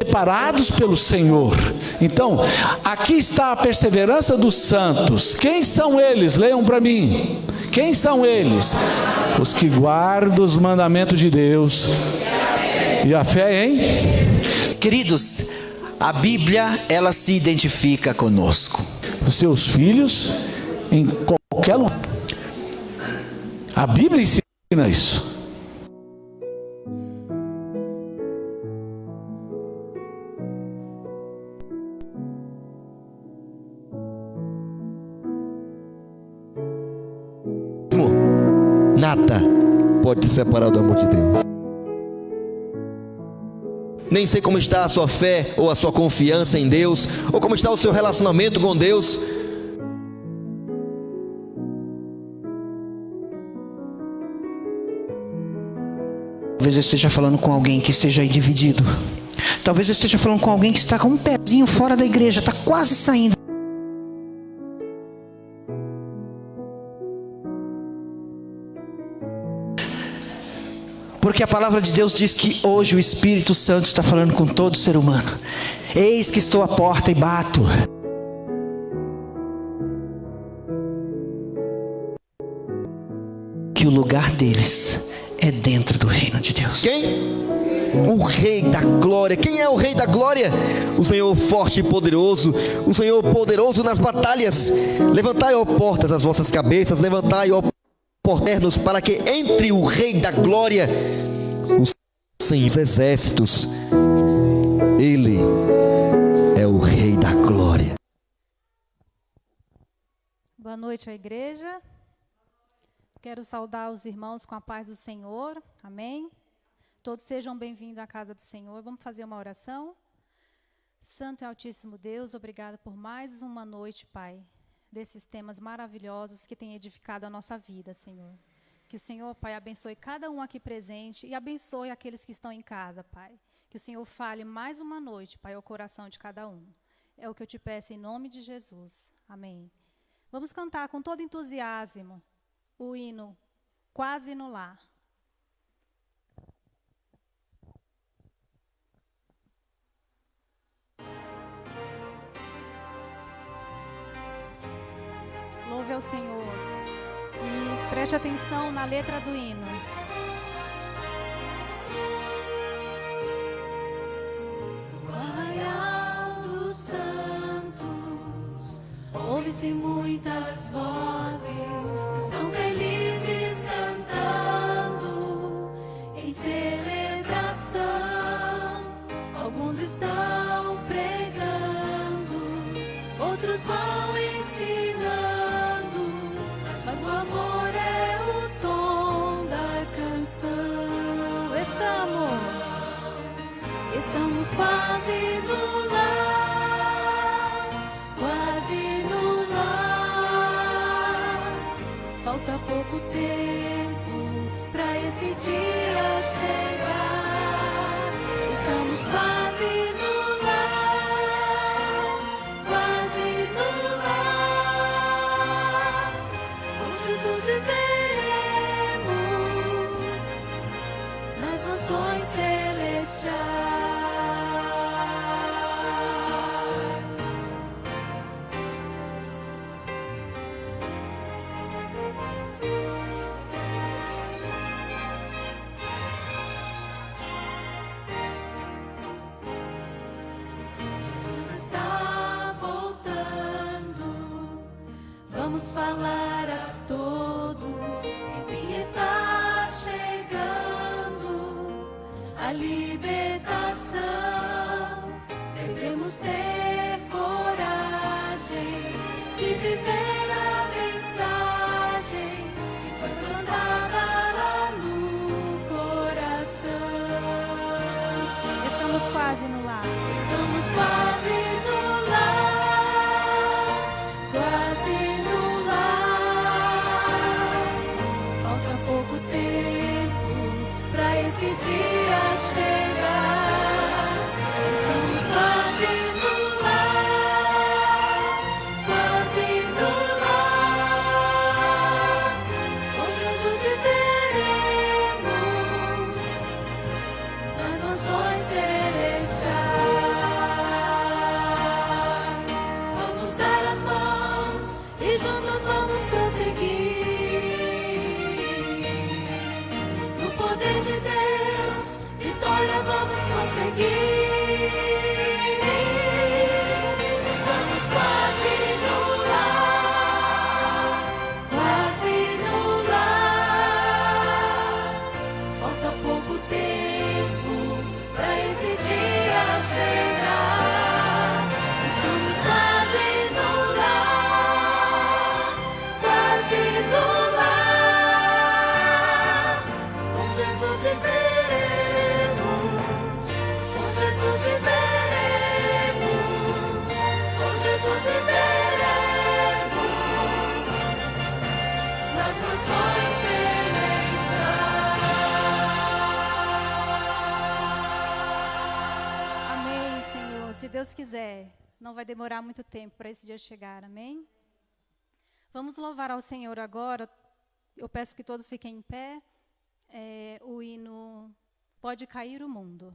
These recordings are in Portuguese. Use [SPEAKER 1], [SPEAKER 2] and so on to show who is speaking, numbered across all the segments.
[SPEAKER 1] separados pelo Senhor. Então, aqui está a perseverança dos santos. Quem são eles? Leiam para mim. Quem são eles? Os que guardam os mandamentos de Deus. E a fé em?
[SPEAKER 2] Queridos, a Bíblia, ela se identifica conosco.
[SPEAKER 1] Os seus filhos em qualquer lugar. A Bíblia ensina isso.
[SPEAKER 3] Nada pode te separar do amor de Deus. Nem sei como está a sua fé ou a sua confiança em Deus, ou como está o seu relacionamento com Deus.
[SPEAKER 2] Talvez eu esteja falando com alguém que esteja aí dividido. Talvez eu esteja falando com alguém que está com um pezinho fora da igreja, está quase saindo. Porque a palavra de Deus diz que hoje o Espírito Santo está falando com todo ser humano. Eis que estou à porta e bato. Que o lugar deles é dentro do reino de Deus.
[SPEAKER 3] Quem? O Rei da Glória. Quem é o Rei da Glória? O Senhor forte e poderoso, o Senhor poderoso nas batalhas. Levantai, ó portas, as vossas cabeças, levantai, ó porternos, para que entre o Rei da Glória, os Senhor exércitos. Ele é o Rei da Glória.
[SPEAKER 4] Boa noite à igreja. Quero saudar os irmãos com a paz do Senhor. Amém. Todos sejam bem-vindos à casa do Senhor. Vamos fazer uma oração. Santo e Altíssimo Deus, obrigada por mais uma noite, Pai, desses temas maravilhosos que têm edificado a nossa vida, Senhor. Que o Senhor, Pai, abençoe cada um aqui presente e abençoe aqueles que estão em casa, Pai. Que o Senhor fale mais uma noite, Pai, ao coração de cada um. É o que eu te peço em nome de Jesus. Amém. Vamos cantar com todo entusiasmo o hino Quase no Lar. Louve ao Senhor e preste atenção na letra do hino.
[SPEAKER 5] No arraial dos santos, ouve-se muitas vozes, estão felizes cantando em celebração. Alguns estão pregando, outros vão ensinando. Mas o amor é o tom da canção. Estamos quase no lar, quase no lar. Falta pouco tempo para esse dia chegar. Estamos quase no lar, quase no lar. Jesus viveremos nas nações celestiais. Jesus está voltando. Vamos falar a todos, enfim está chegando a libertação. Devemos ter coragem de viver a mensagem que foi plantada lá no coração.
[SPEAKER 4] Estamos quase no lar.
[SPEAKER 5] Estamos quase no lar, quase no lar. Falta pouco tempo para esse dia chegar. Estamos quase no lar, quase no lar. Com Jesus viveremos nas nações celestiais.
[SPEAKER 4] Deus quiser, não vai demorar muito tempo para esse dia chegar, amém? Vamos louvar ao Senhor agora. Eu peço que todos fiquem em pé. O hino Pode Cair o Mundo.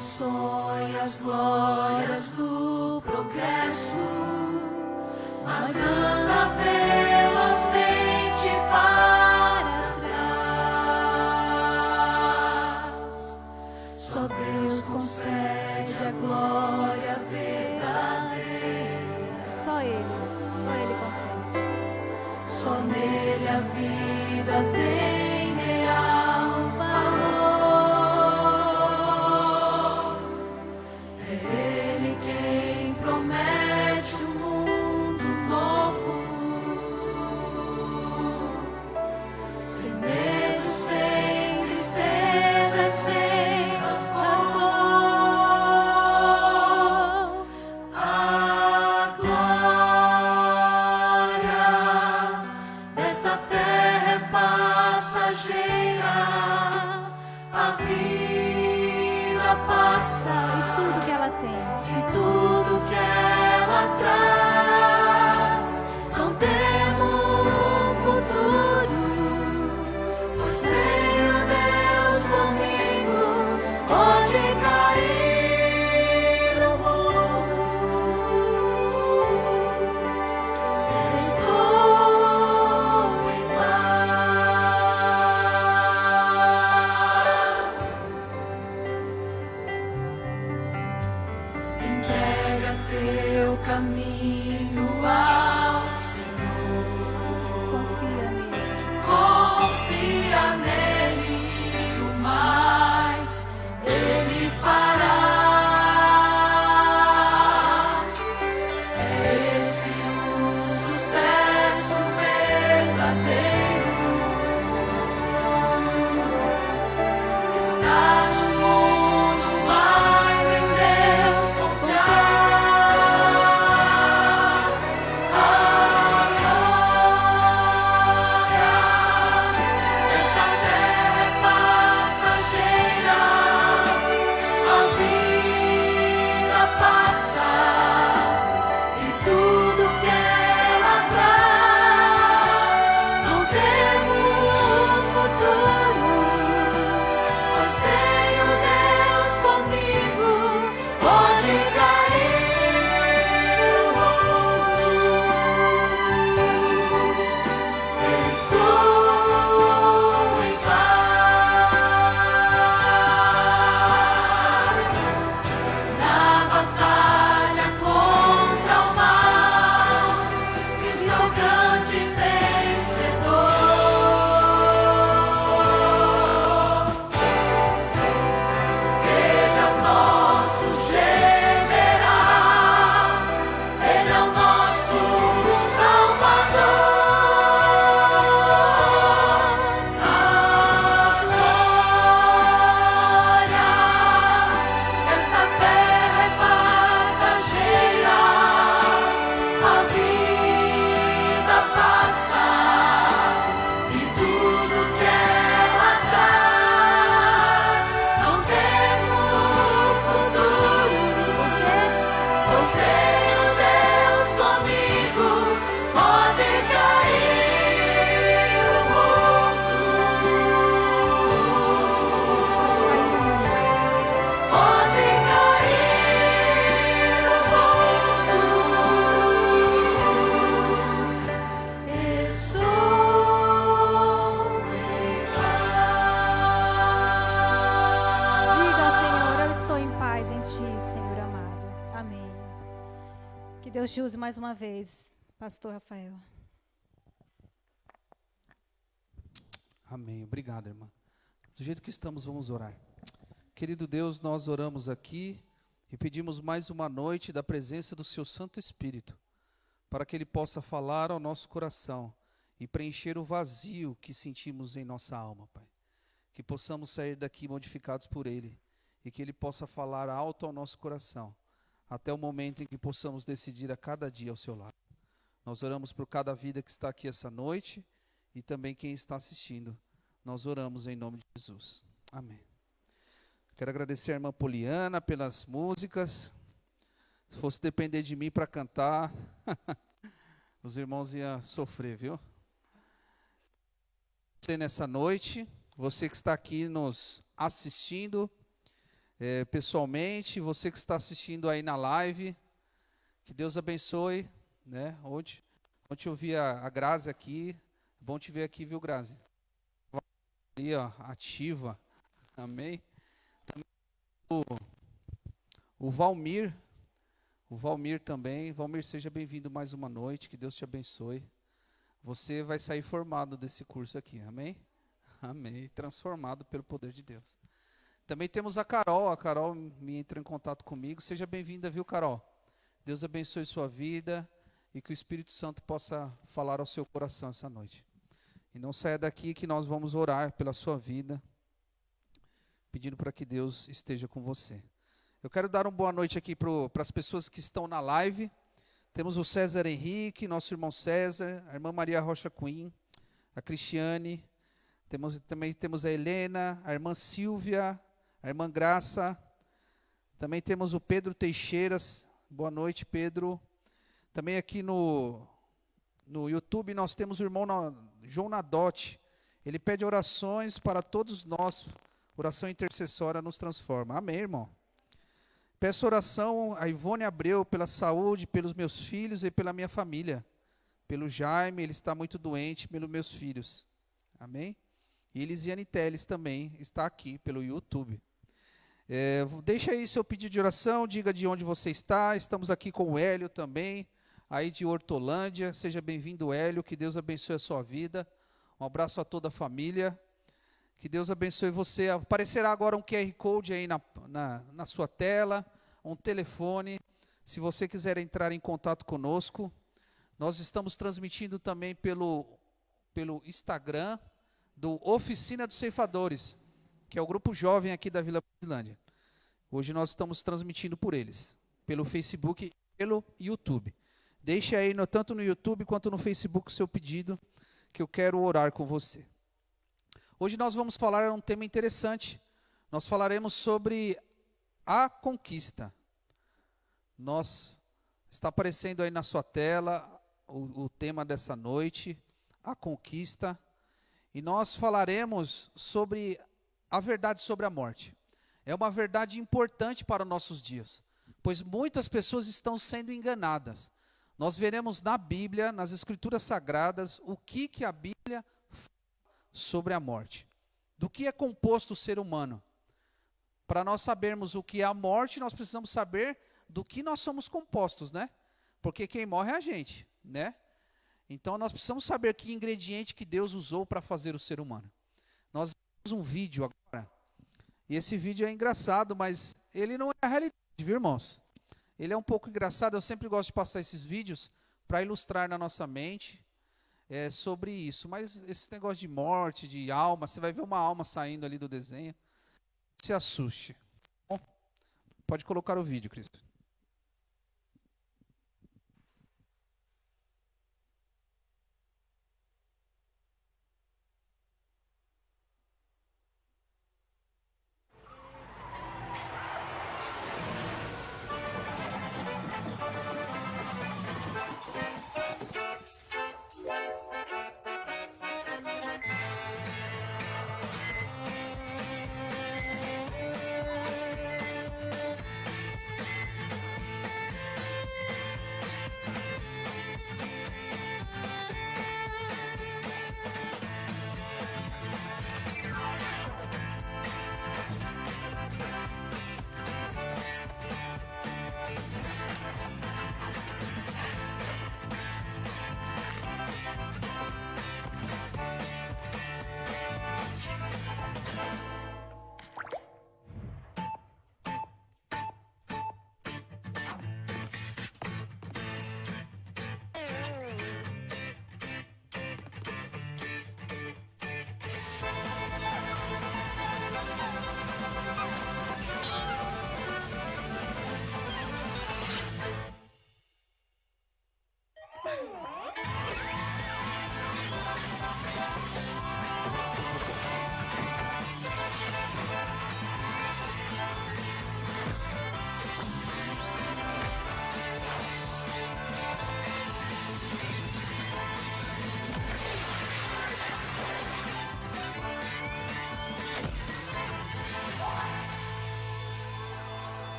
[SPEAKER 5] Sonha as glórias do progresso, mas anda velozmente para trás. Só Deus concede a glória verdadeira.
[SPEAKER 4] Só Ele concede.
[SPEAKER 5] Só nele a vida tem real valor. Caminho
[SPEAKER 4] Deus te use mais uma vez, pastor Rafael.
[SPEAKER 6] Amém. Obrigado, irmã. Do jeito que estamos, vamos orar. Querido Deus, nós oramos aqui e pedimos mais uma noite da presença do Seu Santo Espírito, para que Ele possa falar ao nosso coração e preencher o vazio que sentimos em nossa alma, Pai. Que possamos sair daqui modificados por Ele e que Ele possa falar alto ao nosso coração, até o momento em que possamos decidir a cada dia ao seu lado. Nós oramos por cada vida que está aqui essa noite e também quem está assistindo. Nós oramos em nome de Jesus. Amém. Quero agradecer a irmã Poliana pelas músicas. Se fosse depender de mim para cantar, os irmãos iam sofrer, viu? Você nessa noite, você que está aqui nos assistindo pessoalmente, você que está assistindo aí na live, que Deus abençoe, né? Ontem eu vi a Grazi aqui, bom te ver aqui, viu, Grazi? Ali, ó, ativa, amém? Também o Valmir também. Valmir, seja bem-vindo mais uma noite, que Deus te abençoe. Você vai sair formado desse curso aqui, amém? Amém, transformado pelo poder de Deus. Também temos a Carol me entrou em contato comigo. Seja bem-vinda, viu, Carol? Deus abençoe sua vida e que o Espírito Santo possa falar ao seu coração essa noite. E não saia daqui que nós vamos orar pela sua vida, pedindo para que Deus esteja com você. Eu quero dar uma boa noite aqui para as pessoas que estão na live. Temos o César Henrique, nosso irmão César, a irmã Maria Rocha Queen, a Cristiane, também temos a Helena, a irmã Silvia, a irmã Graça, também temos o Pedro Teixeiras. Boa noite, Pedro. Também aqui no YouTube nós temos o irmão João Nadotti. Ele pede orações para todos nós. Oração intercessória nos transforma. Amém, irmão? Peço oração a Ivone Abreu pela saúde, pelos meus filhos e pela minha família. Pelo Jaime, ele está muito doente, pelos meus filhos. Amém? E Elisiane Teles também está aqui pelo YouTube. Deixa aí seu pedido de oração, diga de onde você está. Estamos aqui com o Hélio também, aí de Hortolândia. Seja bem-vindo, Hélio, que Deus abençoe a sua vida. Um abraço a toda a família, que Deus abençoe você. Aparecerá agora um QR Code aí na sua tela, um telefone, se você quiser entrar em contato conosco. Nós estamos transmitindo também pelo Instagram do Oficina dos Ceifadores, que é o grupo jovem aqui da Vila Brasilândia. Hoje nós estamos transmitindo por eles, pelo Facebook e pelo YouTube. Deixe aí, tanto no YouTube quanto no Facebook, o seu pedido, que eu quero orar com você. Hoje nós vamos falar um tema interessante. Nós falaremos sobre a conquista. Está aparecendo aí na sua tela o tema dessa noite, a conquista. E nós falaremos sobre a verdade sobre a morte. É uma verdade importante para os nossos dias, pois muitas pessoas estão sendo enganadas. Nós veremos na Bíblia, nas Escrituras Sagradas, o que a Bíblia fala sobre a morte. Do que é composto o ser humano. Para nós sabermos o que é a morte, nós precisamos saber do que nós somos compostos, né? Porque quem morre é a gente, né? Então nós precisamos saber que ingrediente que Deus usou para fazer o ser humano. Nós vimos um vídeo agora, e esse vídeo é engraçado, mas ele não é a realidade, viu, irmãos? Ele é um pouco engraçado. Eu sempre gosto de passar esses vídeos para ilustrar na nossa mente sobre isso. Mas esse negócio de morte, de alma, você vai ver uma alma saindo ali do desenho, não se assuste. Bom, pode colocar o vídeo, Cristo.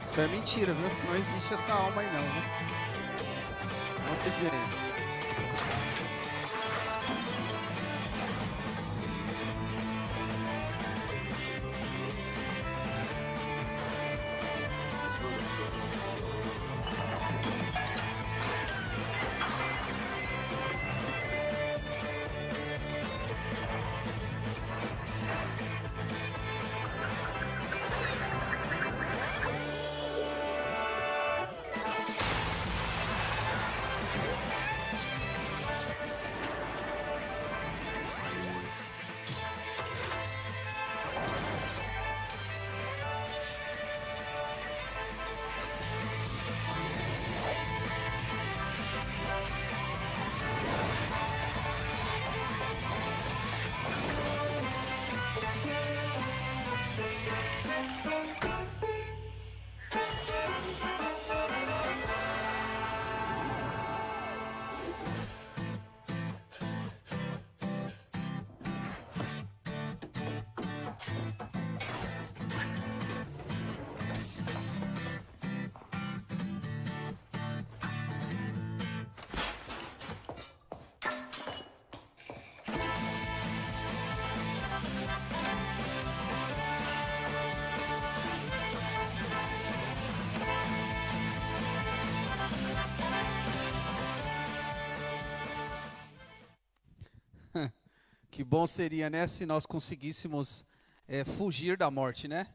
[SPEAKER 6] Isso é mentira, viu? Não existe essa alma aí não, viu? Não desenho. Que bom seria, né, se nós conseguíssemos fugir da morte, né?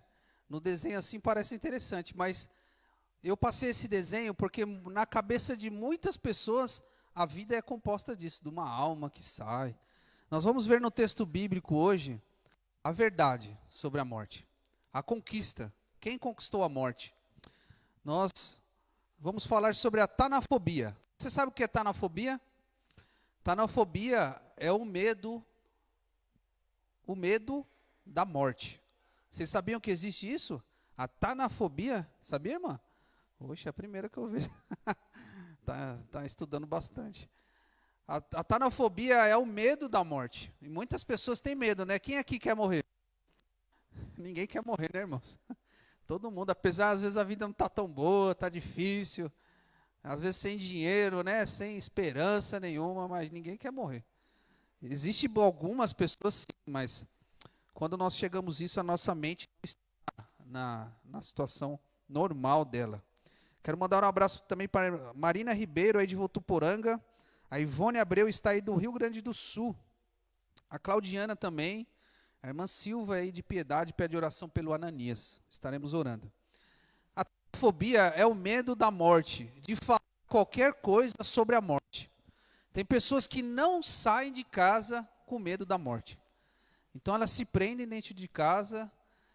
[SPEAKER 6] No desenho assim parece interessante, mas eu passei esse desenho porque na cabeça de muitas pessoas a vida é composta disso, de uma alma que sai. Nós vamos ver no texto bíblico hoje a verdade sobre a morte, a conquista. Quem conquistou a morte? Nós vamos falar sobre a tanafobia. Você sabe o que é tanafobia? Tanafobia é o medo da morte. Vocês sabiam que existe isso? A tanafobia, sabia, irmã? Oxe, é a primeira que eu vejo. tá estudando bastante. A tanafobia é o medo da morte. E muitas pessoas têm medo, né? Quem aqui quer morrer? Ninguém quer morrer, né, irmãos? Todo mundo, apesar, às vezes a vida não está tão boa, está difícil. Às vezes sem dinheiro, né? Sem esperança nenhuma, mas ninguém quer morrer. Existem algumas pessoas sim, mas quando nós chegamos isso, a nossa mente não está na situação normal dela. Quero mandar um abraço também para Marina Ribeiro, aí de Votuporanga. A Ivone Abreu está aí do Rio Grande do Sul. A Claudiana também. A irmã Silva aí de Piedade pede oração pelo Ananias. Estaremos orando. A fobia é o medo da morte, de falar qualquer coisa sobre a morte. Tem pessoas que não saem de casa com medo da morte. Então elas se prendem dentro de casa,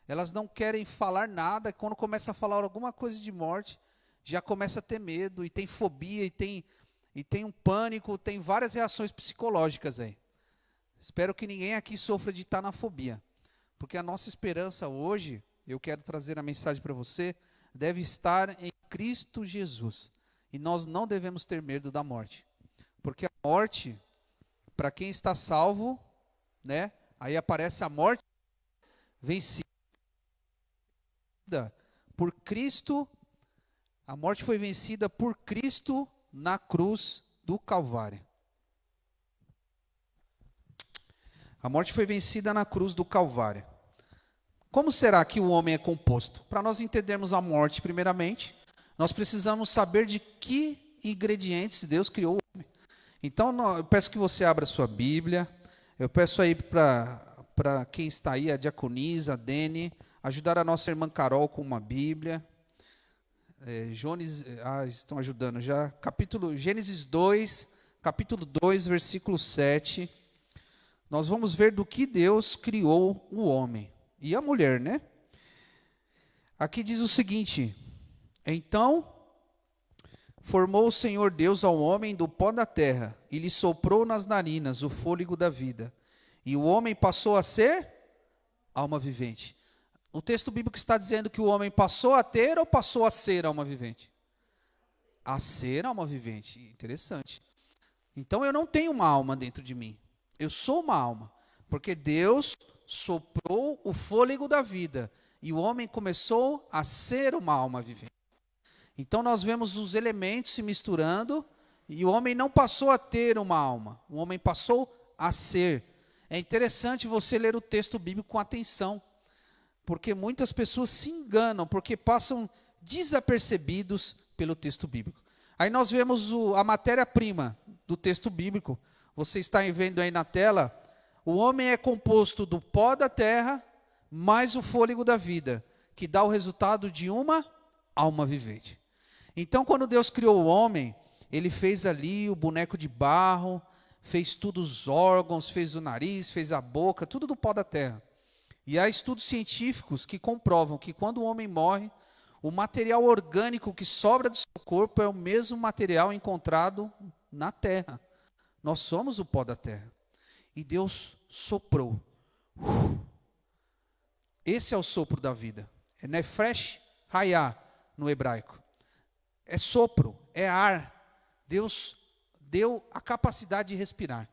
[SPEAKER 6] elas não querem falar nada, quando começa a falar alguma coisa de morte, já começa a ter medo, e tem fobia, e tem um pânico, tem várias reações psicológicas aí. Espero que ninguém aqui sofra de tanafobia, porque a nossa esperança hoje, eu quero trazer a mensagem para você, deve estar em Cristo Jesus. E nós não devemos ter medo da morte. Porque a morte, para quem está salvo, né? Aí aparece a morte vencida por Cristo. A morte foi vencida por Cristo na cruz do Calvário. A morte foi vencida na cruz do Calvário. Como será que o homem é composto? Para nós entendermos a morte, primeiramente, nós precisamos saber de que ingredientes Deus criou o homem. Então, eu peço que você abra sua Bíblia. Eu peço aí para quem está aí, a diaconisa, a Dene, ajudar a nossa irmã Carol com uma Bíblia. Estão ajudando já. Gênesis 2, capítulo 2, versículo 7. Nós vamos ver do que Deus criou o homem e a mulher, né? Aqui diz o seguinte: então formou o Senhor Deus ao homem do pó da terra e lhe soprou nas narinas o fôlego da vida. E o homem passou a ser alma vivente. O texto bíblico está dizendo que o homem passou a ter ou passou a ser alma vivente? A ser alma vivente. Interessante. Então eu não tenho uma alma dentro de mim. Eu sou uma alma. Porque Deus soprou o fôlego da vida. E o homem começou a ser uma alma vivente. Então nós vemos os elementos se misturando. E o homem não passou a ter uma alma. O homem passou a ser. É interessante você ler o texto bíblico com atenção. Porque muitas pessoas se enganam, porque passam desapercebidos pelo texto bíblico. Aí nós vemos a matéria-prima do texto bíblico. Você está vendo aí na tela, o homem é composto do pó da terra, mais o fôlego da vida, que dá o resultado de uma alma vivente. Então, quando Deus criou o homem, Ele fez ali o boneco de barro, fez todos os órgãos, fez o nariz, fez a boca, tudo do pó da terra. E há estudos científicos que comprovam que quando o homem morre, o material orgânico que sobra do seu corpo é o mesmo material encontrado na terra. Nós somos o pó da terra. E Deus soprou. Esse é o sopro da vida. É nefesh hayah no hebraico. É sopro, é ar. Deus deu a capacidade de respirar.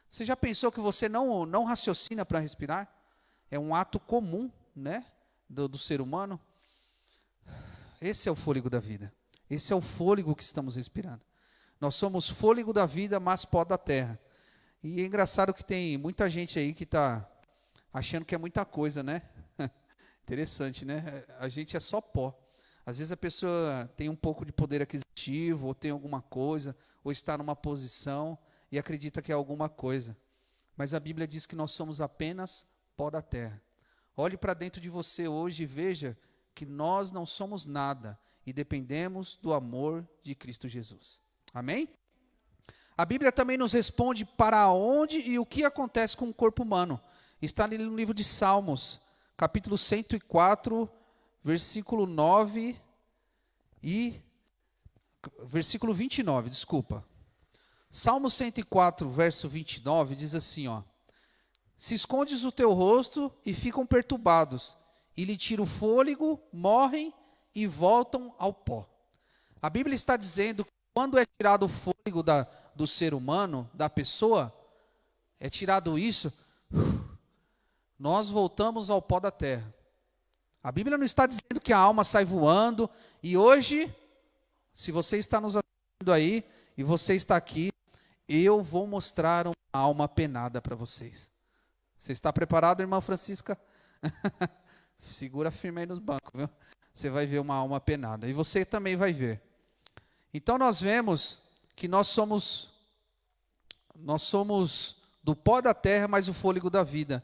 [SPEAKER 6] Você já pensou que você não raciocina para respirar? É um ato comum, né, do ser humano. Esse é o fôlego da vida. Esse é o fôlego que estamos respirando. Nós somos fôlego da vida, mas pó da terra. E é engraçado que tem muita gente aí que está achando que é muita coisa, né? Interessante, né? A gente é só pó. Às vezes a pessoa tem um pouco de poder aquisitivo, ou tem alguma coisa, ou está numa posição e acredita que é alguma coisa. Mas a Bíblia diz que nós somos apenas pó da terra. Olhe para dentro de você hoje e veja que nós não somos nada e dependemos do amor de Cristo Jesus. Amém? A Bíblia também nos responde para onde e o que acontece com o corpo humano. Está ali no livro de Salmos, capítulo 104, versículo 9 e versículo 29, desculpa. Salmo 104, verso 29 diz assim, ó: se escondes o teu rosto e ficam perturbados, e lhe tira o fôlego, morrem e voltam ao pó. A Bíblia está dizendo que quando é tirado o fôlego do ser humano, da pessoa, é tirado isso, nós voltamos ao pó da terra. A Bíblia não está dizendo que a alma sai voando, e hoje, se você está nos assistindo aí, e você está aqui, eu vou mostrar uma alma penada para vocês. Você está preparado, irmã Francisca? Segura firme aí nos bancos, viu? Você vai ver uma alma penada. E você também vai ver. Então nós vemos que nós somos do pó da terra, mais o fôlego da vida.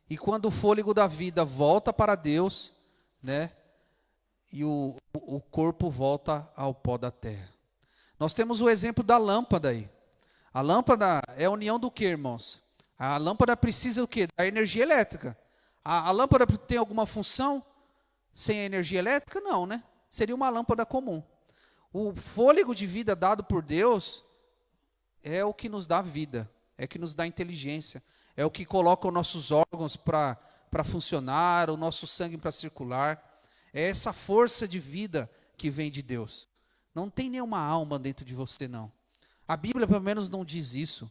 [SPEAKER 6] E quando o fôlego da vida volta para Deus, né? E o corpo volta ao pó da terra. Nós temos o exemplo da lâmpada aí. A lâmpada é a união do quê, irmãos? A lâmpada precisa o quê? Da energia elétrica. A lâmpada tem alguma função sem a energia elétrica? Não, né? Seria uma lâmpada comum. O fôlego de vida dado por Deus é o que nos dá vida, é o que nos dá inteligência, é o que coloca os nossos órgãos para funcionar, o nosso sangue para circular. É essa força de vida que vem de Deus. Não tem nenhuma alma dentro de você, não. A Bíblia, pelo menos, não diz isso.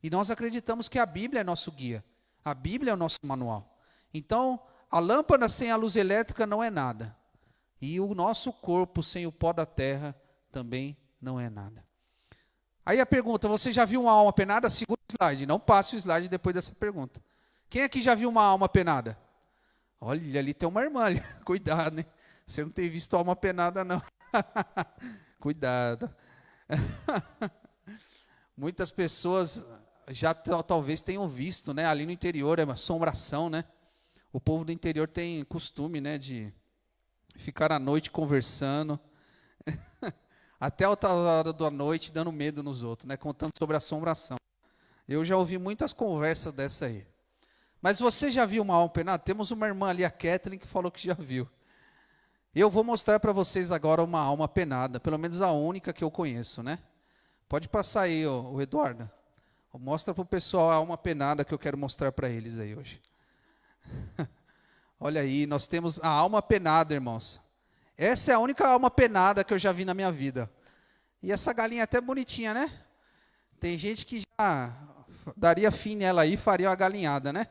[SPEAKER 6] E nós acreditamos que a Bíblia é nosso guia. A Bíblia é o nosso manual. Então, a lâmpada sem a luz elétrica não é nada. E o nosso corpo sem o pó da terra também não é nada. Aí a pergunta, você já viu uma alma penada? Segura o slide, não passe o slide depois dessa pergunta. Quem aqui já viu uma alma penada? Olha, ali tem uma irmã ali. Cuidado, hein? Você não tem visto alma penada, não. Cuidado. Muitas pessoas já talvez tenham visto, né? Ali no interior é uma assombração, né? O povo do interior tem costume, né, de ficar à noite conversando, até a outra hora da noite, dando medo nos outros, né, contando sobre assombração. Eu já ouvi muitas conversas dessa aí. Mas você já viu uma alma penada? Temos uma irmã ali, a Kathleen, que falou que já viu. Eu vou mostrar para vocês agora uma alma penada, pelo menos a única que eu conheço, né? Pode passar aí, o Eduardo. Mostra para o pessoal a alma penada que eu quero mostrar para eles aí hoje. Olha aí, nós temos a alma penada, irmãos. Essa é a única alma penada que eu já vi na minha vida. E essa galinha é até bonitinha, né? Tem gente que já daria fim nela aí e faria uma galinhada, né?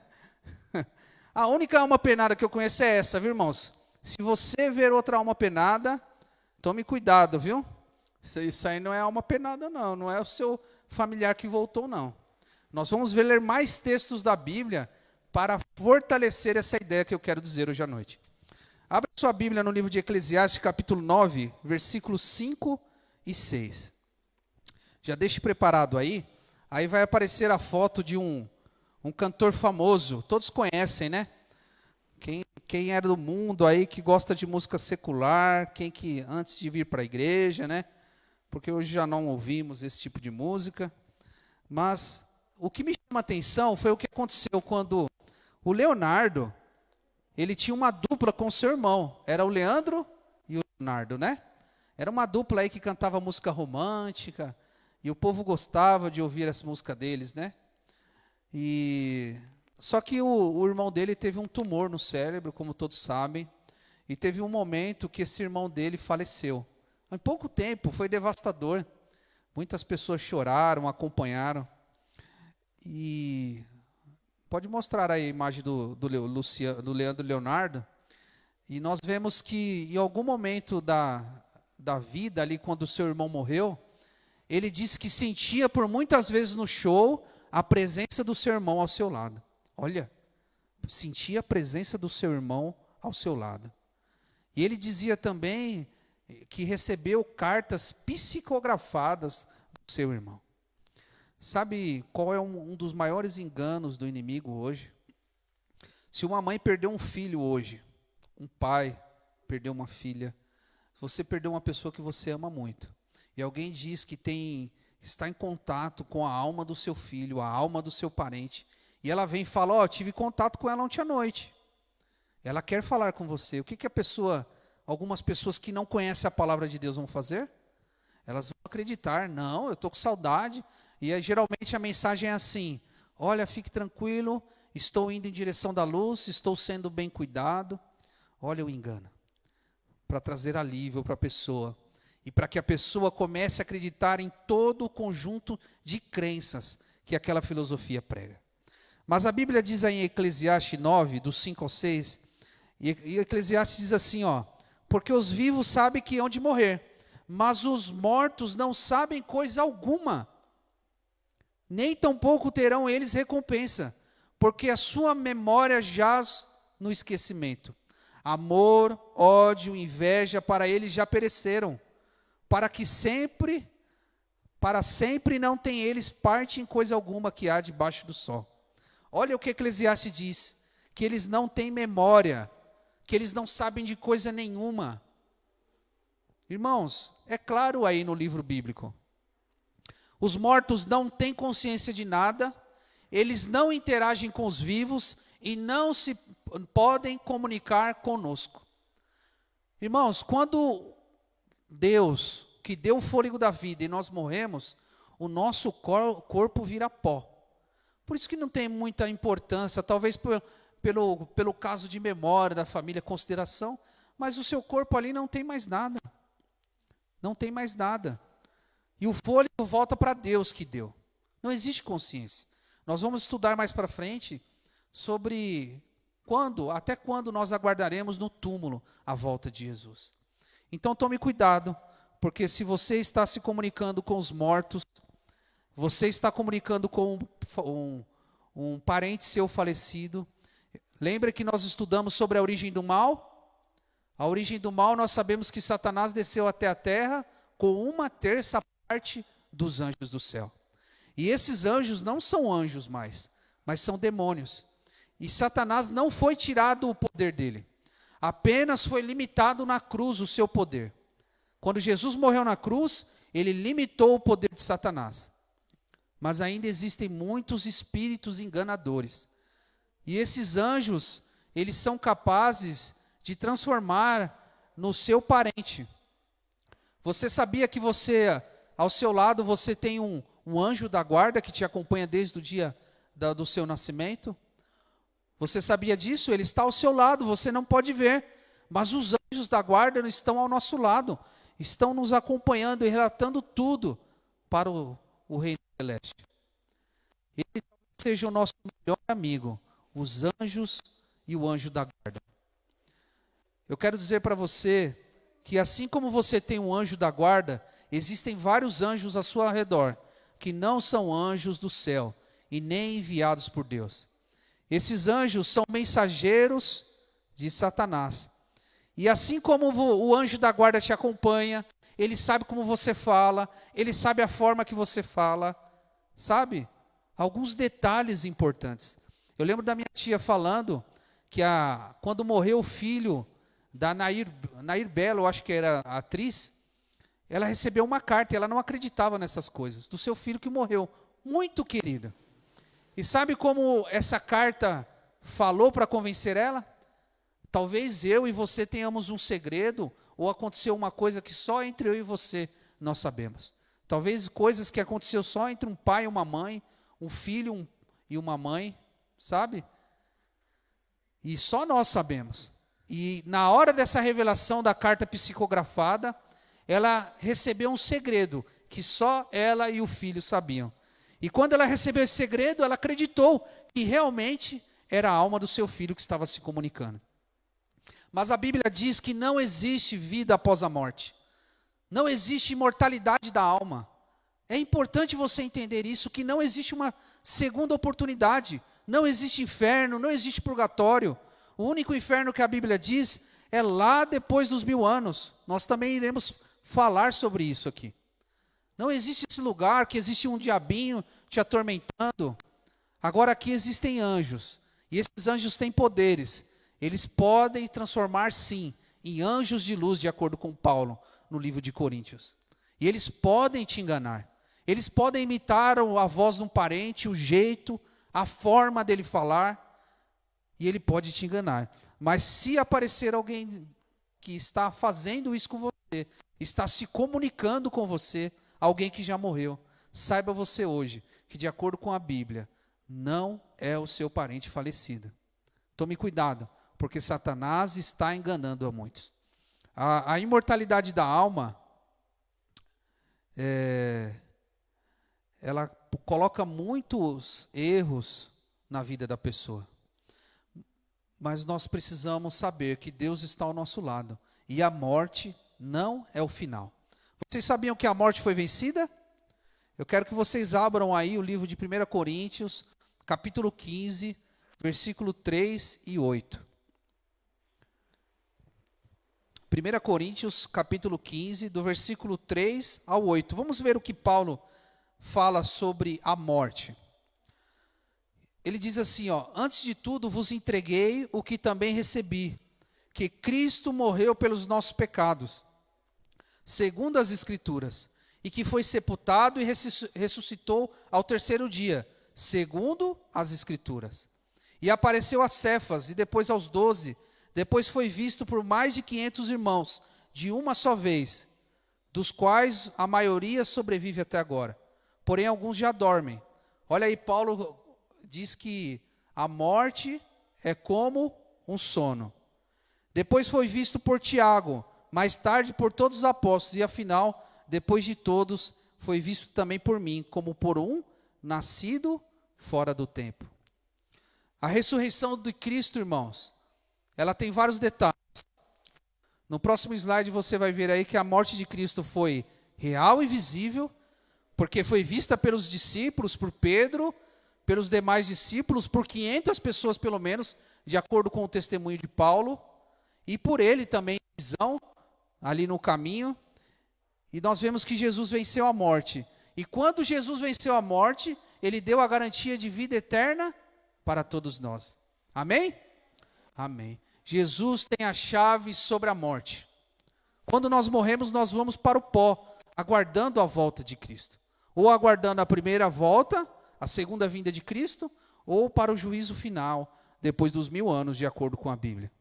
[SPEAKER 6] A única alma penada que eu conheço é essa, viu, irmãos? Se você ver outra alma penada, tome cuidado, viu? Isso aí não é alma penada, não. Não é o seu familiar que voltou, não. Nós vamos ler mais textos da Bíblia para fortalecer essa ideia que eu quero dizer hoje à noite. Abra sua Bíblia no livro de Eclesiastes, capítulo 9, versículos 5 e 6. Já deixe preparado aí. Aí vai aparecer a foto de um cantor famoso. Todos conhecem, né? Quem é do mundo aí que gosta de música secular, quem que antes de vir para a igreja, né? Porque hoje já não ouvimos esse tipo de música. Mas o que me chama a atenção foi o que aconteceu quando o Leonardo, ele tinha uma dupla com seu irmão. Era o Leandro e o Leonardo, né? Era uma dupla aí que cantava música romântica, e o povo gostava de ouvir essa música deles, né? Só que o irmão dele teve um tumor no cérebro, como todos sabem, e teve um momento que esse irmão dele faleceu. Em pouco tempo, foi devastador. Muitas pessoas choraram, acompanharam. E pode mostrar aí a imagem do Leandro e Leonardo. E nós vemos que em algum momento da vida ali, quando o seu irmão morreu, ele disse que sentia por muitas vezes no show a presença do seu irmão ao seu lado. Olha, sentia a presença do seu irmão ao seu lado. E ele dizia também que recebeu cartas psicografadas do seu irmão. Sabe qual é um dos maiores enganos do inimigo hoje? Se uma mãe perdeu um filho hoje, um pai perdeu uma filha, você perdeu uma pessoa que você ama muito. E alguém diz que está em contato com a alma do seu filho, a alma do seu parente. E ela vem e fala, tive contato com ela ontem à noite. Ela quer falar com você. O que algumas pessoas que não conhecem a palavra de Deus vão fazer? Elas vão acreditar, não, eu estou com saudade. E aí, geralmente a mensagem é assim, olha, fique tranquilo, estou indo em direção da luz, estou sendo bem cuidado. Olha o engano. Para trazer alívio para a pessoa. E para que a pessoa comece a acreditar em todo o conjunto de crenças que aquela filosofia prega. Mas a Bíblia diz aí em Eclesiastes 9, do 5 ao 6, e Eclesiastes diz assim, porque os vivos sabem que hão de morrer, mas os mortos não sabem coisa alguma, nem tampouco terão eles recompensa, porque a sua memória jaz no esquecimento. Amor, ódio, inveja, para eles já pereceram, para sempre não tem eles parte em coisa alguma que há debaixo do sol. Olha o que Eclesiastes diz, que eles não têm memória, que eles não sabem de coisa nenhuma. Irmãos, é claro aí no livro bíblico, os mortos não têm consciência de nada, eles não interagem com os vivos e não se podem comunicar conosco. Irmãos, quando Deus, que deu o fôlego da vida e nós morremos, o nosso corpo vira pó. Por isso que não tem muita importância, talvez pelo caso de memória da família, consideração, mas o seu corpo ali não tem mais nada. Não tem mais nada. E o fôlego volta para Deus que deu. Não existe consciência. Nós vamos estudar mais para frente sobre até quando nós aguardaremos no túmulo a volta de Jesus. Então tome cuidado, porque se você está se comunicando com os mortos, você está comunicando com um parente seu falecido. Lembra que nós estudamos sobre a origem do mal? A origem do mal, nós sabemos que Satanás desceu até a terra com 1/3 dos anjos do céu. E esses anjos não são anjos mais, mas são demônios. E Satanás não foi tirado o poder dele. Apenas foi limitado na cruz o seu poder. Quando Jesus morreu na cruz, ele limitou o poder de Satanás. Mas ainda existem muitos espíritos enganadores. E esses anjos, eles são capazes de transformar no seu parente. Você sabia que ao seu lado, você tem um anjo da guarda que te acompanha desde o dia do seu nascimento? Você sabia disso? Ele está ao seu lado, você não pode ver. Mas os anjos da guarda estão ao nosso lado. Estão nos acompanhando e relatando tudo para o reino celeste. Ele seja o nosso melhor amigo, os anjos e o anjo da guarda. Eu quero dizer para você que assim como você tem um anjo da guarda, existem vários anjos ao seu redor, que não são anjos do céu e nem enviados por Deus. Esses anjos são mensageiros de Satanás. E assim como o anjo da guarda te acompanha, ele sabe como você fala, ele sabe a forma que você fala, sabe? Alguns detalhes importantes. Eu lembro da minha tia falando que quando morreu o filho da Nair Belo, eu acho que era a atriz, ela recebeu uma carta e ela não acreditava nessas coisas, do seu filho que morreu, muito querido. E sabe como essa carta falou para convencer ela? Talvez eu e você tenhamos um segredo, ou aconteceu uma coisa que só entre eu e você nós sabemos. Talvez coisas que aconteceu só entre um pai e uma mãe, um filho e uma mãe, sabe? E só nós sabemos. E na hora dessa revelação da carta psicografada, ela recebeu um segredo que só ela e o filho sabiam. E quando ela recebeu esse segredo, ela acreditou que realmente era a alma do seu filho que estava se comunicando. Mas a Bíblia diz que não existe vida após a morte. Não existe imortalidade da alma. É importante você entender isso, que não existe uma segunda oportunidade. Não existe inferno, não existe purgatório. O único inferno que a Bíblia diz é lá depois dos 1000 anos. Nós também iremos falar sobre isso aqui. Não existe esse lugar que existe um diabinho te atormentando. Agora aqui existem anjos. E esses anjos têm poderes. Eles podem transformar, sim, em anjos de luz, de acordo com Paulo, no livro de Coríntios. E eles podem te enganar. Eles podem imitar a voz de um parente, o jeito, a forma dele falar. E ele pode te enganar. Mas se aparecer alguém que está fazendo isso com você, está se comunicando com você, alguém que já morreu, saiba você hoje que, de acordo com a Bíblia, não é o seu parente falecido. Tome cuidado, porque Satanás está enganando a muitos. A imortalidade da alma, ela coloca muitos erros na vida da pessoa. Mas nós precisamos saber que Deus está ao nosso lado. E a morte não é o final. Vocês sabiam que a morte foi vencida? Eu quero que vocês abram aí o livro de 1 Coríntios, capítulo 15, versículo 3 e 8. 1 Coríntios, capítulo 15, do versículo 3 ao 8. Vamos ver o que Paulo fala sobre a morte. Ele diz assim, antes de tudo vos entreguei o que também recebi, que Cristo morreu pelos nossos pecados, segundo as Escrituras, e que foi sepultado e ressuscitou ao terceiro dia, segundo as Escrituras. E apareceu a Cefas, e depois aos 12, depois foi visto por mais de 500 irmãos, de uma só vez, dos quais a maioria sobrevive até agora. Porém, alguns já dormem. Olha aí, Paulo diz que a morte é como um sono. Depois foi visto por Tiago, mais tarde por todos os apóstolos, e afinal, depois de todos, foi visto também por mim, como por um nascido fora do tempo. A ressurreição de Cristo, irmãos, ela tem vários detalhes. No próximo slide você vai ver aí que a morte de Cristo foi real e visível, porque foi vista pelos discípulos, por Pedro, pelos demais discípulos, por 500 pessoas pelo menos, de acordo com o testemunho de Paulo, e por ele também em visão, ali no caminho. E nós vemos que Jesus venceu a morte. E quando Jesus venceu a morte, ele deu a garantia de vida eterna para todos nós. Amém? Amém. Jesus tem a chave sobre a morte. Quando nós morremos, nós vamos para o pó, aguardando a volta de Cristo. Ou aguardando a primeira volta, a segunda vinda de Cristo, ou para o juízo final, depois dos 1000 anos, de acordo com a Bíblia.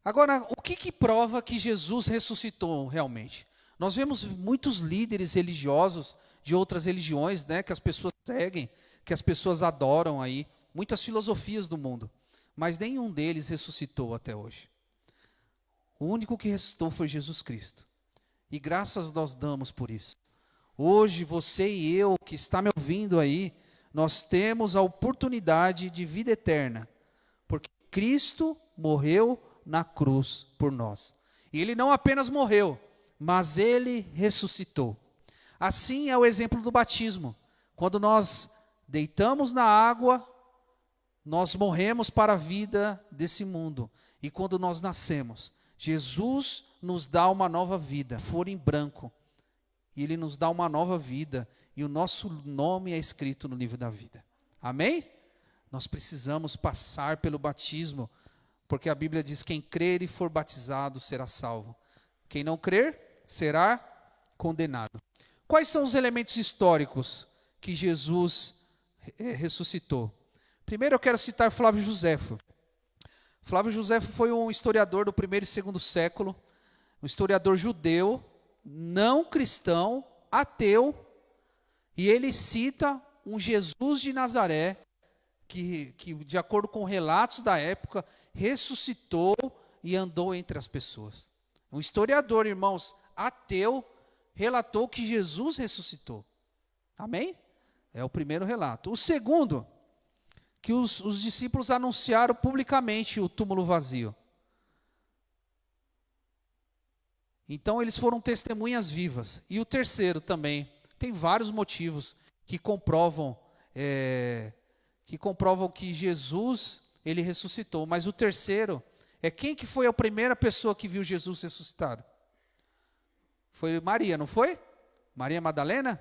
[SPEAKER 6] Agora, o que prova que Jesus ressuscitou realmente? Nós vemos muitos líderes religiosos de outras religiões, né, que as pessoas seguem, que as pessoas adoram aí, muitas filosofias do mundo, mas nenhum deles ressuscitou até hoje. O único que ressuscitou foi Jesus Cristo. E graças nós damos por isso. Hoje, você e eu, que está me ouvindo aí, nós temos a oportunidade de vida eterna, porque Cristo morreu na cruz por nós. E Ele não apenas morreu, mas Ele ressuscitou. Assim é o exemplo do batismo. Quando nós deitamos na água, nós morremos para a vida desse mundo. E quando nós nascemos, Jesus nos dá uma nova vida, for em branco. E Ele nos dá uma nova vida. E o nosso nome é escrito no livro da vida. Amém? Nós precisamos passar pelo batismo, porque a Bíblia diz: quem crer e for batizado será salvo. Quem não crer será condenado. Quais são os elementos históricos que Jesus ressuscitou? Primeiro eu quero citar Flávio Joséfo. Flávio Joséfo foi um historiador do 1º e 2º século, um historiador judeu, não cristão, ateu, e ele cita um Jesus de Nazaré, que de acordo com relatos da época, ressuscitou e andou entre as pessoas. Um historiador, irmãos, ateu, relatou que Jesus ressuscitou. Amém? É o primeiro relato. O segundo, que os discípulos anunciaram publicamente o túmulo vazio. Então eles foram testemunhas vivas. E o terceiro também, tem vários motivos que comprovam que Jesus, ele ressuscitou. Mas o terceiro é quem que foi a primeira pessoa que viu Jesus ressuscitado? Foi Maria, não foi? Maria Madalena?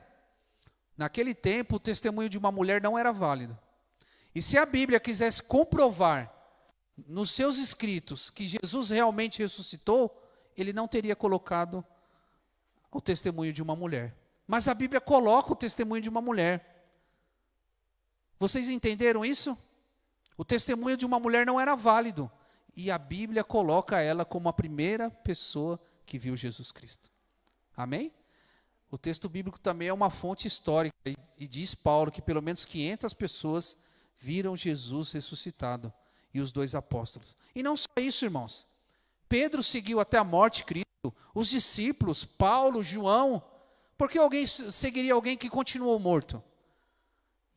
[SPEAKER 6] Naquele tempo, o testemunho de uma mulher não era válido. E se a Bíblia quisesse comprovar nos seus escritos que Jesus realmente ressuscitou, ele não teria colocado o testemunho de uma mulher. Mas a Bíblia coloca o testemunho de uma mulher. Vocês entenderam isso? O testemunho de uma mulher não era válido. E a Bíblia coloca ela como a primeira pessoa que viu Jesus Cristo. Amém? O texto bíblico também é uma fonte histórica. E diz Paulo que pelo menos 500 pessoas viram Jesus ressuscitado. E os 2 apóstolos. E não só isso, irmãos. Pedro seguiu até a morte Cristo. Os discípulos, Paulo, João. Por que alguém seguiria alguém que continuou morto?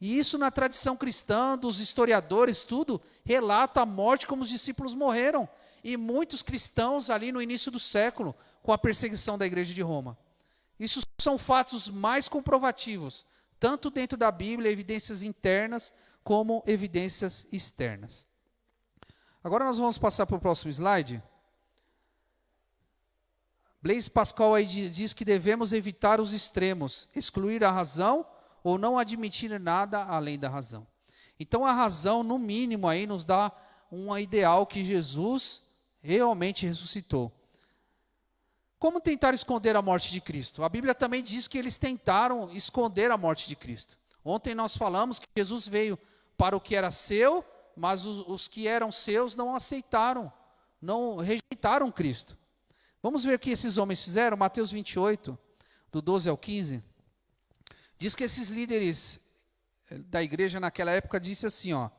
[SPEAKER 6] E isso na tradição cristã, dos historiadores, tudo, relata a morte como os discípulos morreram. E muitos cristãos ali no início do século, com a perseguição da igreja de Roma. Isso são fatos mais comprovativos, tanto dentro da Bíblia, evidências internas, como evidências externas. Agora nós vamos passar para o próximo slide. Blaise Pascal aí diz que devemos evitar os extremos, excluir a razão ou não admitir nada além da razão. Então a razão, no mínimo, aí nos dá um ideal que Jesus realmente ressuscitou. Como tentar esconder a morte de Cristo? A Bíblia também diz que eles tentaram esconder a morte de Cristo. Ontem nós falamos que Jesus veio para o que era seu, mas os que eram seus não aceitaram, não rejeitaram Cristo. Vamos ver o que esses homens fizeram. Mateus 28, do 12 ao 15. Diz que esses líderes da igreja naquela época disse assim, ó: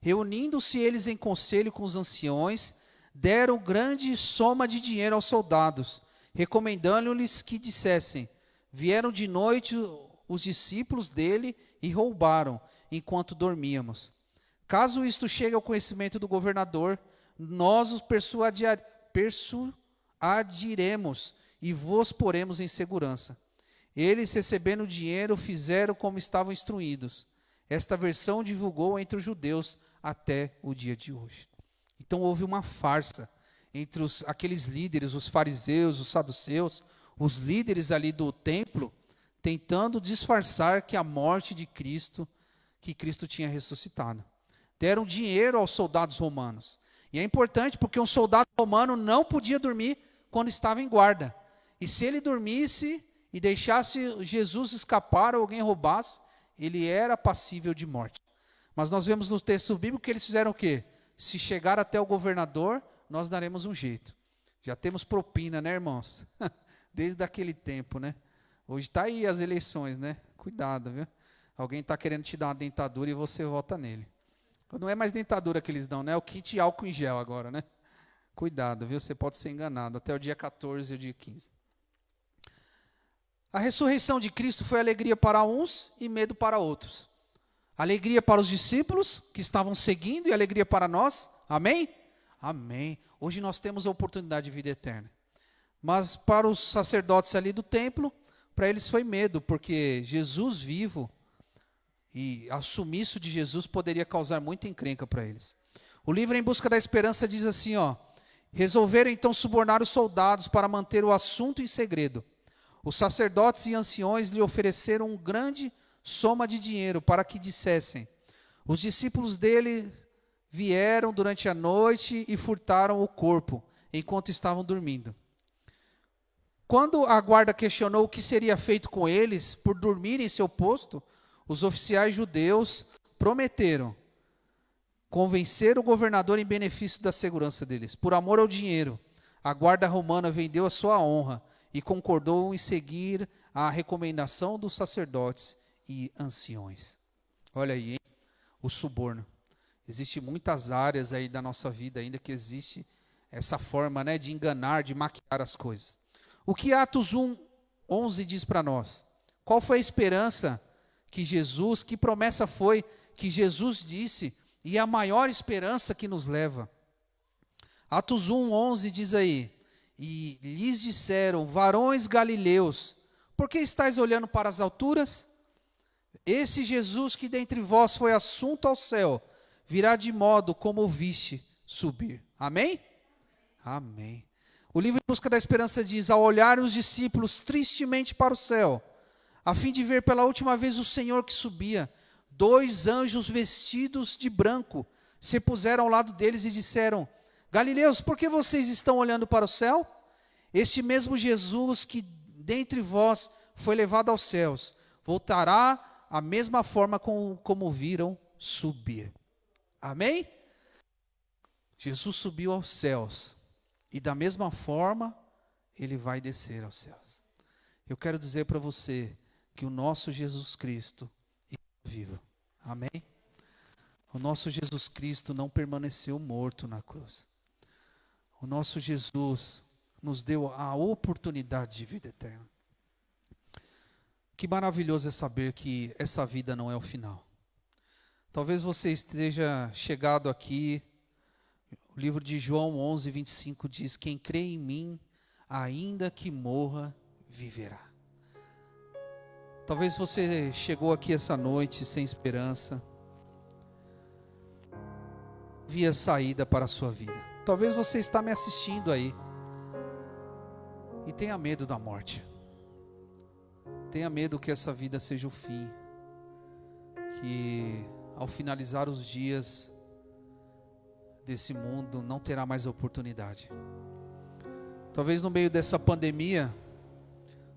[SPEAKER 6] reunindo-se eles em conselho com os anciões, deram grande soma de dinheiro aos soldados, recomendando-lhes que dissessem: vieram de noite os discípulos dele e roubaram, enquanto dormíamos. Caso isto chegue ao conhecimento do governador, nós os persuadiremos e vos poremos em segurança. Eles, recebendo o dinheiro, fizeram como estavam instruídos. Esta versão divulgou entre os judeus até o dia de hoje. Então houve uma farsa entre aqueles líderes, os fariseus, os saduceus, os líderes ali do templo, tentando disfarçar que a morte de Cristo, que Cristo tinha ressuscitado. deram dinheiro aos soldados romanos. E é importante porque um soldado romano não podia dormir quando estava em guarda. E se ele dormisse e deixasse Jesus escapar ou alguém roubasse, ele era passível de morte. Mas nós vemos no texto bíblico que eles fizeram o quê? Se chegar até o governador, nós daremos um jeito. Já temos propina, né, irmãos? Desde aquele tempo, né? Hoje está aí as eleições, né? Cuidado, viu? Alguém está querendo te dar uma dentadura e você vota nele. Não é mais dentadura que eles dão, né? É o kit álcool em gel agora, né? Cuidado, viu? Você pode ser enganado. Até o dia 14 e o dia 15. A ressurreição de Cristo foi alegria para uns e medo para outros. Alegria para os discípulos que estavam seguindo e alegria para nós. Amém? Amém. Hoje nós temos a oportunidade de vida eterna. Mas para os sacerdotes ali do templo, para eles foi medo, porque Jesus vivo e o sumiço de Jesus poderia causar muita encrenca para eles. O livro Em Busca da Esperança diz assim, ó: resolveram então subornar os soldados para manter o assunto em segredo. Os sacerdotes e anciões lhe ofereceram uma grande soma de dinheiro para que dissessem: os discípulos dele vieram durante a noite e furtaram o corpo, enquanto estavam dormindo. Quando a guarda questionou o que seria feito com eles por dormirem em seu posto, os oficiais judeus prometeram convencer o governador em benefício da segurança deles. Por amor ao dinheiro, a guarda romana vendeu a sua honra e concordou em seguir a recomendação dos sacerdotes e anciões. Olha aí, hein? O suborno. Existem muitas áreas aí da nossa vida ainda que existe essa forma, né, de enganar, de maquiar as coisas. O que Atos 1:11 diz para nós? Qual foi a esperança que Jesus, que promessa foi que Jesus disse, e a maior esperança que nos leva? Atos 1:11 diz aí: e lhes disseram, varões galileus, por que estáis olhando para as alturas? Esse Jesus que dentre vós foi assunto ao céu, virá de modo como o viste subir. Amém? Amém. O livro Em Busca da Esperança diz: ao olhar os discípulos tristemente para o céu, a fim de ver pela última vez o Senhor que subia, 2 anjos vestidos de branco se puseram ao lado deles e disseram: Galileus, por que vocês estão olhando para o céu? Este mesmo Jesus que dentre vós foi levado aos céus, voltará a mesma forma como viram subir. Amém? Jesus subiu aos céus e da mesma forma ele vai descer aos céus. Eu quero dizer para você que o nosso Jesus Cristo está vivo. Amém? O nosso Jesus Cristo não permaneceu morto na cruz. O nosso Jesus nos deu a oportunidade de vida eterna. Que maravilhoso é saber que essa vida não é o final. Talvez você esteja chegado aqui, o livro de João 11:25 diz: quem crê em mim, ainda que morra, viverá. Talvez você chegou aqui essa noite sem esperança, via saída para a sua vida. Talvez você está me assistindo aí e tenha medo da morte. Tenha medo que essa vida seja o fim, que ao finalizar os dias desse mundo não terá mais oportunidade. Talvez no meio dessa pandemia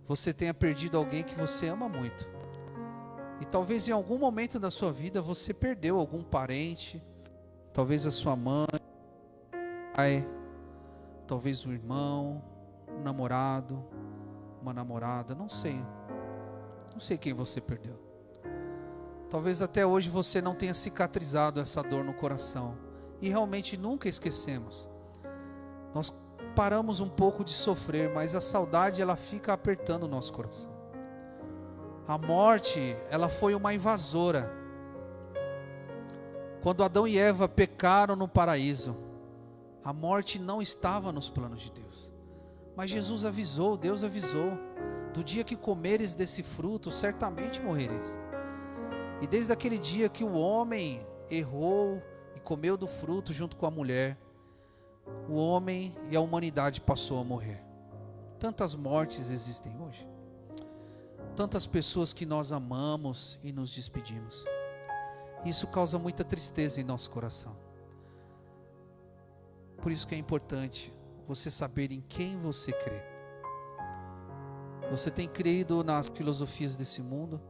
[SPEAKER 6] você tenha perdido alguém que você ama muito. E talvez em algum momento da sua vida você perdeu algum parente, talvez a sua mãe, pai, talvez um irmão, um namorado, uma namorada, não sei quem você perdeu. Talvez até hoje você não tenha cicatrizado essa dor no coração, e realmente nunca esquecemos. Nós paramos um pouco de sofrer, mas a saudade ela fica apertando o nosso coração. A morte, ela foi uma invasora. Quando Adão e Eva pecaram no paraíso, a morte não estava nos planos de Deus. Mas Jesus avisou, Deus avisou: do dia que comeres desse fruto, certamente morrereis. E desde aquele dia que o homem errou e comeu do fruto junto com a mulher, o homem e a humanidade passou a morrer. Tantas mortes existem hoje. Tantas pessoas que nós amamos e nos despedimos. Isso causa muita tristeza em nosso coração. Por isso que é importante você saber em quem você crê. Você tem crido nas filosofias desse mundo?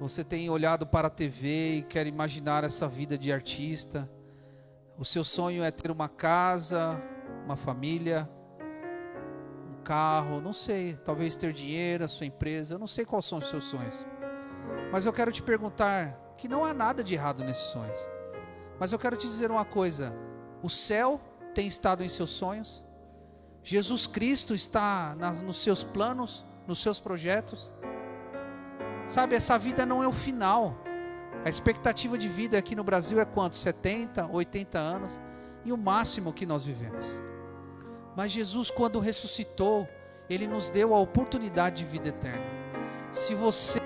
[SPEAKER 6] Você tem olhado para a TV e quer imaginar essa vida de artista? O seu sonho é ter uma casa, uma família, um carro, não sei, talvez ter dinheiro, a sua empresa, eu não sei quais são os seus sonhos. Mas eu quero te perguntar que não há nada de errado nesses sonhos. Mas eu quero te dizer uma coisa: o céu tem estado em seus sonhos? Jesus Cristo está nos seus planos, nos seus projetos? Sabe, essa vida não é o final. A expectativa de vida aqui no Brasil é quanto? 70, 80 anos. E o máximo que nós vivemos. Mas Jesus, quando ressuscitou, Ele nos deu a oportunidade de vida eterna. Se você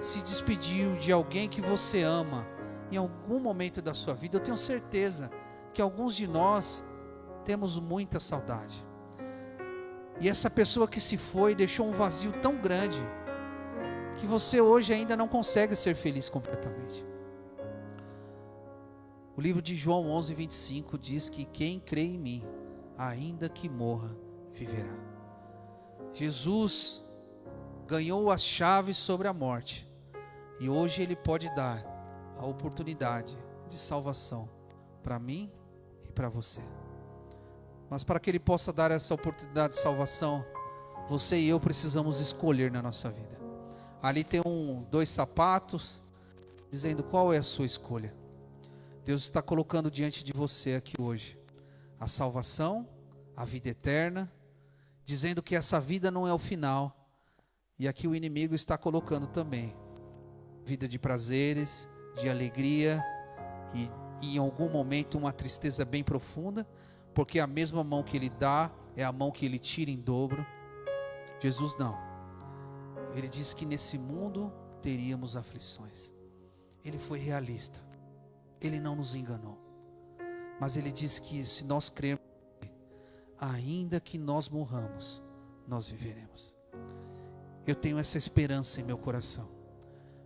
[SPEAKER 6] se despediu de alguém que você ama em algum momento da sua vida, eu tenho certeza que alguns de nós temos muita saudade. E essa pessoa que se foi deixou um vazio tão grande que você hoje ainda não consegue ser feliz completamente. O livro de João 11:25 diz que quem crê em mim, ainda que morra, viverá. Jesus ganhou as chaves sobre a morte e hoje Ele pode dar a oportunidade de salvação para mim e para você. Mas para que Ele possa dar essa oportunidade de salvação, você e eu precisamos escolher na nossa vida. Ali tem dois sapatos, dizendo qual é a sua escolha. Deus está colocando diante de você aqui hoje a salvação, a vida eterna, dizendo que essa vida não é o final. E aqui o inimigo está colocando também vida de prazeres, de alegria e em algum momento uma tristeza bem profunda, porque a mesma mão que Ele dá é a mão que Ele tira em dobro. Jesus não. Ele disse que nesse mundo teríamos aflições. Ele foi realista. Ele não nos enganou. Mas Ele disse que se nós crermos, ainda que nós morramos, nós viveremos. Eu tenho essa esperança em meu coração.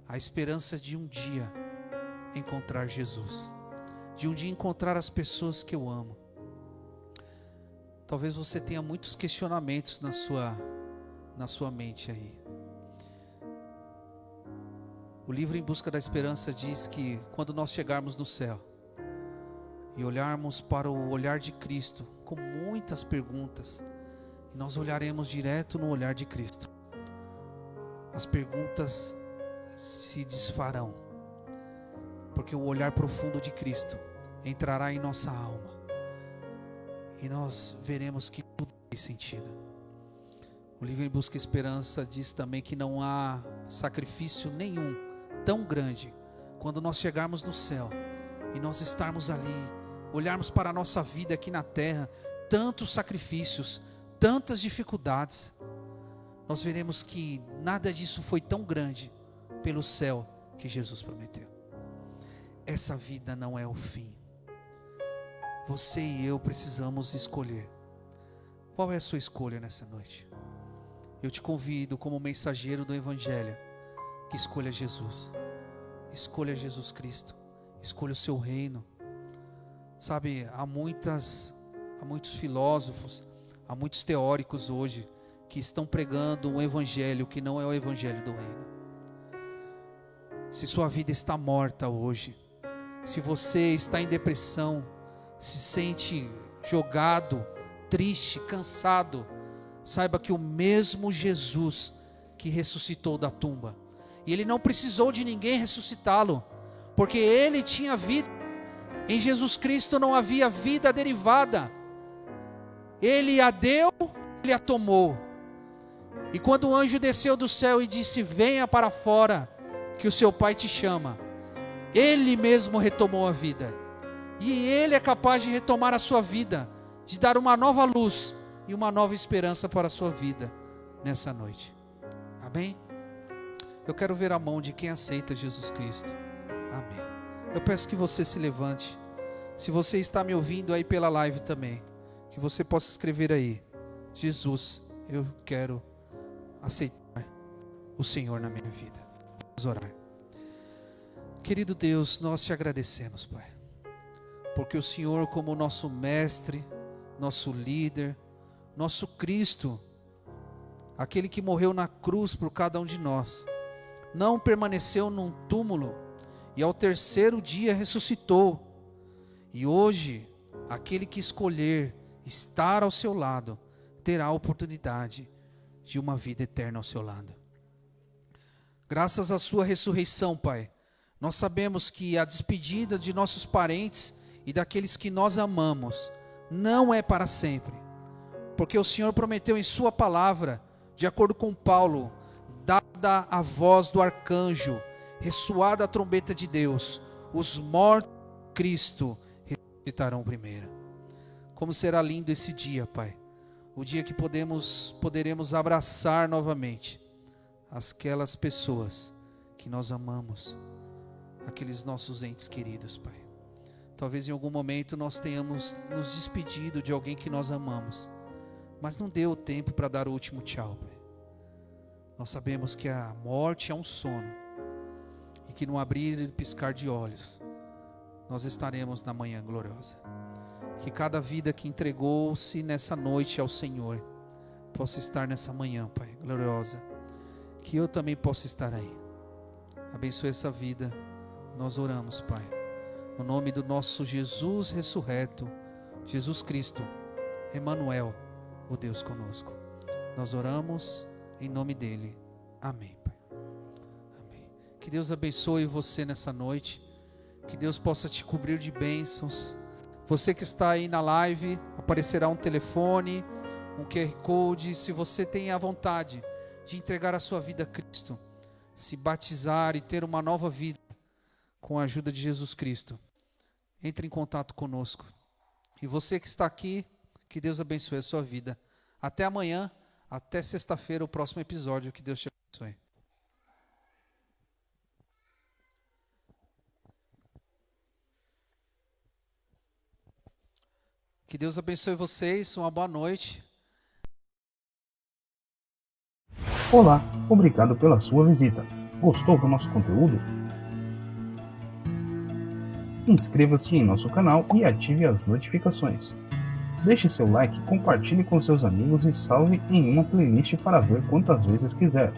[SPEAKER 6] A esperança de um dia encontrar Jesus. De um dia encontrar as pessoas que eu amo. Talvez você tenha muitos questionamentos na sua mente aí. O livro Em Busca da Esperança diz que quando nós chegarmos no céu e olharmos para o olhar de Cristo com muitas perguntas, nós olharemos direto no olhar de Cristo. As perguntas se desfarão, porque o olhar profundo de Cristo entrará em nossa alma e nós veremos que tudo tem sentido. O livro Em Busca da Esperança diz também que não há sacrifício nenhum tão grande quando nós chegarmos no céu e nós estarmos ali, olharmos para a nossa vida aqui na terra, tantos sacrifícios, tantas dificuldades, nós veremos que nada disso foi tão grande pelo céu que Jesus prometeu. Essa vida não é o fim. Você e eu precisamos escolher. Qual é a sua escolha nessa noite? Eu te convido como mensageiro do Evangelho que escolha Jesus. Escolha Jesus Cristo. Escolha o seu reino. Sabe, há muitos filósofos, há muitos teóricos hoje que estão pregando um evangelho que não é o evangelho do reino. Se sua vida está morta hoje, se você está em depressão, se sente jogado, triste, cansado, saiba que o mesmo Jesus que ressuscitou da tumba, e Ele não precisou de ninguém ressuscitá-lo, porque Ele tinha vida. Em Jesus Cristo não havia vida derivada. Ele a deu, Ele a tomou. E quando o anjo desceu do céu e disse: venha para fora, que o seu Pai te chama, Ele mesmo retomou a vida. E Ele é capaz de retomar a sua vida, de dar uma nova luz e uma nova esperança para a sua vida nessa noite. Amém? Eu quero ver a mão de quem aceita Jesus Cristo. Amém. Eu peço que você se levante. Se você está me ouvindo aí pela live também, que você possa escrever aí: Jesus, eu quero aceitar o Senhor na minha vida. Vamos orar. Querido Deus, nós te agradecemos, Pai, porque o Senhor, como nosso mestre, nosso líder, nosso Cristo, aquele que morreu na cruz por cada um de nós, não permaneceu num túmulo e ao terceiro dia ressuscitou. E hoje, aquele que escolher estar ao seu lado, terá a oportunidade de uma vida eterna ao seu lado. Graças à sua ressurreição, Pai, nós sabemos que a despedida de nossos parentes e daqueles que nós amamos não é para sempre, porque o Senhor prometeu em sua palavra, de acordo com Paulo, dada a voz do arcanjo, ressoada a trombeta de Deus, os mortos de Cristo ressuscitarão primeiro. Como será lindo esse dia, Pai, o dia que poderemos abraçar novamente aquelas pessoas que nós amamos, aqueles nossos entes queridos, Pai. Talvez em algum momento nós tenhamos nos despedido de alguém que nós amamos, mas não deu tempo para dar o último tchau, Pai. Nós sabemos que a morte é um sono e que no abrir e piscar de olhos nós estaremos na manhã gloriosa. Que cada vida que entregou-se nessa noite ao Senhor possa estar nessa manhã, Pai, gloriosa. Que eu também possa estar aí. Abençoe essa vida. Nós oramos, Pai, no nome do nosso Jesus ressurreto, Jesus Cristo, Emanuel, o Deus conosco. Nós oramos em nome dele. Amém, Pai. Amém. Que Deus abençoe você nessa noite. Que Deus possa te cobrir de bênçãos. Você que está aí na live, aparecerá um telefone, um QR Code. Se você tem a vontade de entregar a sua vida a Cristo, se batizar e ter uma nova vida com a ajuda de Jesus Cristo, entre em contato conosco. E você que está aqui, que Deus abençoe a sua vida. Até amanhã, até sexta-feira, o próximo episódio. Que Deus te abençoe. Que Deus abençoe vocês, uma boa noite.
[SPEAKER 7] Olá, obrigado pela sua visita. Gostou do nosso conteúdo? Inscreva-se em nosso canal e ative as notificações. Deixe seu like, compartilhe com seus amigos e salve em uma playlist para ver quantas vezes quiser.